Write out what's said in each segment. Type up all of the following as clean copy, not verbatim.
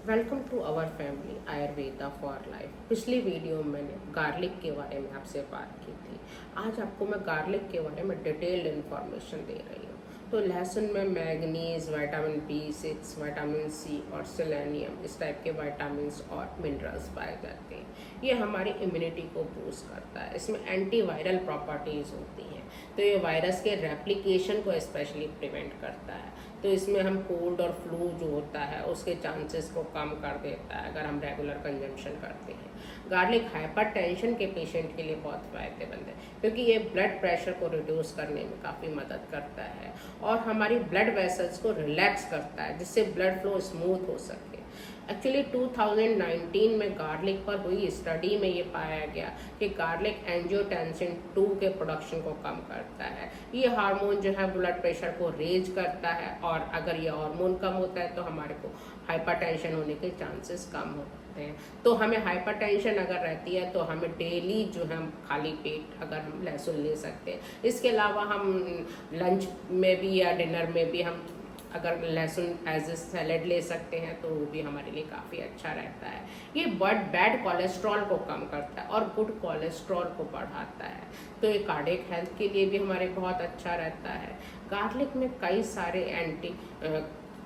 Welcome to our family Ayurveda for life. पिछली video में मैंने गार्लिक के बारे में आपसे बात की थी। आज आपको मैं गार्लिक के बारे में डिटेल्ड इन्फॉर्मेशन दे रही हूँ। तो लहसुन में manganese, vitamin B6, vitamin C और सेलेनियम, इस टाइप के विटामिन्स और मिनरल्स पाए जाते हैं। ये हमारी इम्यूनिटी को बूस्ट करता है। इसमें एंटीवायरल प्रॉपर्टीज़ होती हैं, तो ये वायरस के रेप्लिकेशन को स्पेशली प्रिवेंट करता है। तो इसमें हम कोल्ड और फ्लू जो होता है उसके चांसेस को कम कर देता है अगर हम रेगुलर कंजम्पशन करते हैं। गार्लिक हाइपरटेंशन के पेशेंट के लिए बहुत फ़ायदेमंद है, क्योंकि ये ब्लड प्रेशर को रिड्यूस करने में काफ़ी मदद करता है और हमारी ब्लड वेसल्स को रिलैक्स करता है, जिससे ब्लड फ्लो स्मूथ हो सके। एक्चुअली 2019 में गार्लिक पर हुई स्टडी में ये पाया गया कि गार्लिक एंजियोटेंसिन 2 के प्रोडक्शन को कम करता है। ये हार्मोन जो है ब्लड प्रेशर को रेज करता है, और अगर ये हार्मोन कम होता है तो हमारे को हाइपरटेंशन होने के चांसेस कम होते हैं। तो हमें हाइपरटेंशन अगर रहती है तो हमें डेली जो है खाली पेट अगर हम लहसुन ले सकते हैं। इसके अलावा हम लंच में भी या डिनर में भी हम अगर लहसुन एज ए सैलेड ले सकते हैं तो वो भी हमारे लिए काफ़ी अच्छा रहता है। ये बैड कोलेस्ट्रॉल को कम करता है और गुड कोलेस्ट्रॉल को बढ़ाता है, तो ये कार्डियक हेल्थ के लिए भी हमारे बहुत अच्छा रहता है। गार्लिक में कई सारे एंटी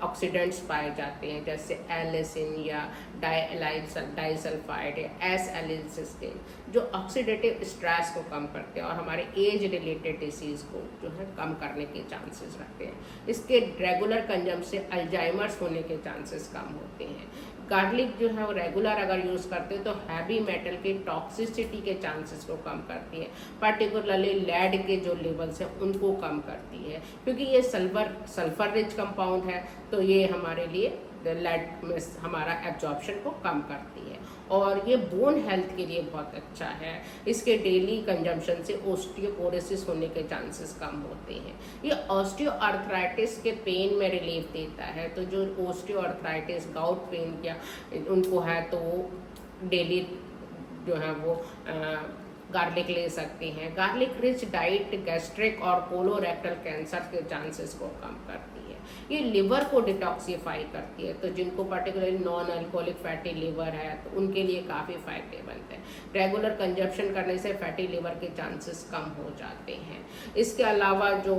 ऑक्सीडेंट्स पाए जाते हैं, जैसे एलिसिन या डाइसल्फाइड या एस एलिसिस्टिन, जो ऑक्सीडेटिव स्ट्रेस को कम करते हैं और हमारे एज रिलेटेड डिसीज़ को जो है कम करने के चांसेस रखते हैं। इसके रेगुलर कंजम से अल्जाइमर्स होने के चांसेस कम होते हैं। गार्लिक जो है वो रेगुलर अगर यूज़ करते हैं तो हैवी मेटल के टॉक्सिसिटी के चांसेस को कम करती है, पर्टिकुलरली लेड के जो लेवल्स हैं उनको कम करती है, क्योंकि ये सल्फर रिच कंपाउंड है, तो ये हमारे लिए लेड में हमारा एब्जॉर्प्शन को कम करती है। और ये बोन हेल्थ के लिए बहुत अच्छा है। इसके डेली कंजम्पशन से ओस्टियोपोरोसिस होने के चांसेस कम होते हैं। ये ऑस्टियोआर्थराइटिस के पेन में रिलीफ देता है, तो जो ओस्टियोआर्थराइटिस गाउट पेन क्या उनको है तो वो डेली जो है वो गार्लिक ले सकती हैं। गार्लिक रिच डाइट गैस्ट्रिक और कोलोरेक्टल कैंसर के चांसेस को कम करती है। ये लिवर को डिटॉक्सीफाई करती है, तो जिनको particularly non alcoholic fatty liver है तो उनके लिए काफ़ी फायदेमंद है। रेगुलर कंजप्शन करने से फैटी लिवर के चांसेस कम हो जाते हैं। इसके अलावा जो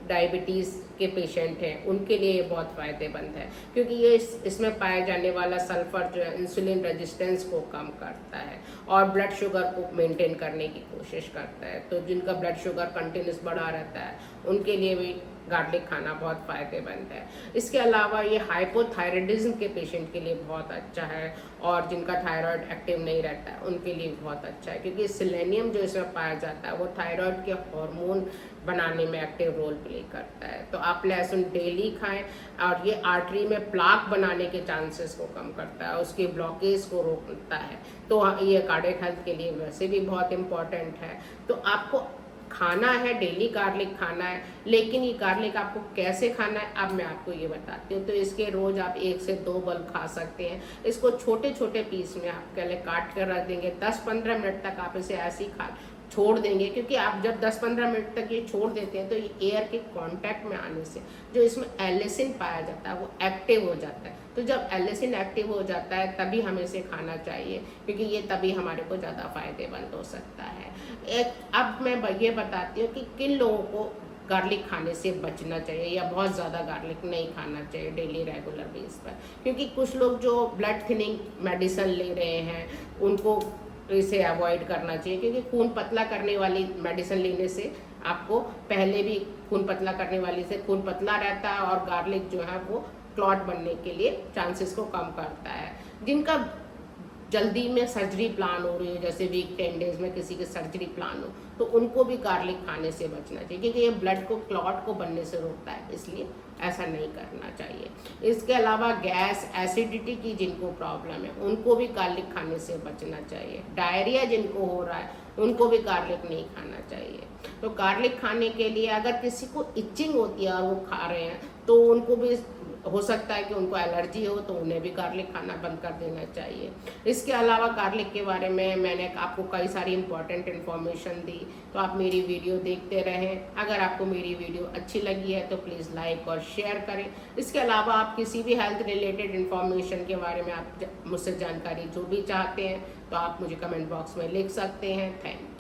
डायबिटीज़ के पेशेंट हैं उनके लिए ये बहुत फ़ायदेमंद है, क्योंकि ये इसमें पाया जाने वाला सल्फ़र जो है इंसुलिन रेजिस्टेंस को कम करता है और ब्लड शुगर को मेंटेन करने की कोशिश करता है। तो जिनका ब्लड शुगर कंटिन्यूस बढ़ा रहता है उनके लिए भी गार्लिक खाना बहुत फ़ायदेमंद है। इसके अलावा ये हाइपोथायराइडिज्म के पेशेंट के लिए बहुत अच्छा है, और जिनका थायराइड एक्टिव नहीं रहता है उनके लिए बहुत अच्छा है, क्योंकि सेलेनियम जो इसमें पाया जाता है वो थायराइड के हार्मोन बनाने में एक्टिव रोल प्ले करता है। तो आप लहसुन डेली खाएं, और ये आर्टरी में प्लाक बनाने के चांसेस को कम करता है, उसके ब्लॉकेज को रोकता है। तो ये कार्डियक हेल्थ के लिए वैसे भी बहुत इम्पॉर्टेंट है। तो आपको खाना है, डेली गार्लिक खाना है, लेकिन ये गार्लिक आपको कैसे खाना है अब मैं आपको ये बताती हूँ। तो इसके रोज़ आप 1 से 2 बल्ब खा सकते हैं। इसको छोटे छोटे पीस में आप पहले काट कर रख देंगे, 10-15 मिनट तक आप इसे ऐसे ही खा छोड़ देंगे, क्योंकि आप जब 10-15 मिनट तक ये छोड़ देते हैं तो ये एयर के कांटेक्ट में आने से जो इसमें एलिसिन पाया जाता है वो एक्टिव हो जाता है। तो जब एलिसिन एक्टिव हो जाता है तभी हमें इसे खाना चाहिए, क्योंकि ये तभी हमारे को ज़्यादा फायदेमंद हो सकता है। अब मैं ये बताती हूँ कि किन लोगों को गार्लिक खाने से बचना चाहिए या बहुत ज़्यादा गार्लिक नहीं खाना चाहिए डेली रेगुलर बेस पर, क्योंकि कुछ लोग जो ब्लड थिनिंग मेडिसिन ले रहे हैं उनको इसे अवॉइड करना चाहिए, क्योंकि खून पतला करने वाली मेडिसिन लेने से आपको पहले भी खून पतला करने वाली से खून पतला रहता है, और गार्लिक जो है वो क्लॉट बनने के लिए चांसेस को कम करता है। जिनका जल्दी में सर्जरी प्लान हो रही है, जैसे वीक 10 डेज में किसी की सर्जरी प्लान हो, तो उनको भी गार्लिक खाने से बचना चाहिए, क्योंकि ये ब्लड को क्लॉट को बनने से रोकता है, इसलिए ऐसा नहीं करना चाहिए। इसके अलावा गैस एसिडिटी की जिनको प्रॉब्लम है उनको भी गार्लिक खाने से बचना चाहिए। डायरिया जिनको हो रहा है उनको भी गार्लिक नहीं खाना चाहिए। तो गार्लिक खाने के लिए अगर किसी को इचिंग होती है और वो खा रहे हैं तो उनको भी हो सकता है कि उनको एलर्जी हो, तो उन्हें भी गार्लिक खाना बंद कर देना चाहिए। इसके अलावा गार्लिक के बारे में मैंने आपको कई सारी इंपॉर्टेंट इन्फॉर्मेशन दी, तो आप मेरी वीडियो देखते रहें। अगर आपको मेरी वीडियो अच्छी लगी है तो प्लीज़ लाइक और शेयर करें। इसके अलावा आप किसी भी हेल्थ रिलेटेड इन्फॉर्मेशन के बारे में आप मुझसे जानकारी जो भी चाहते हैं तो आप मुझे कमेंट बॉक्स में लिख सकते हैं। Thank you.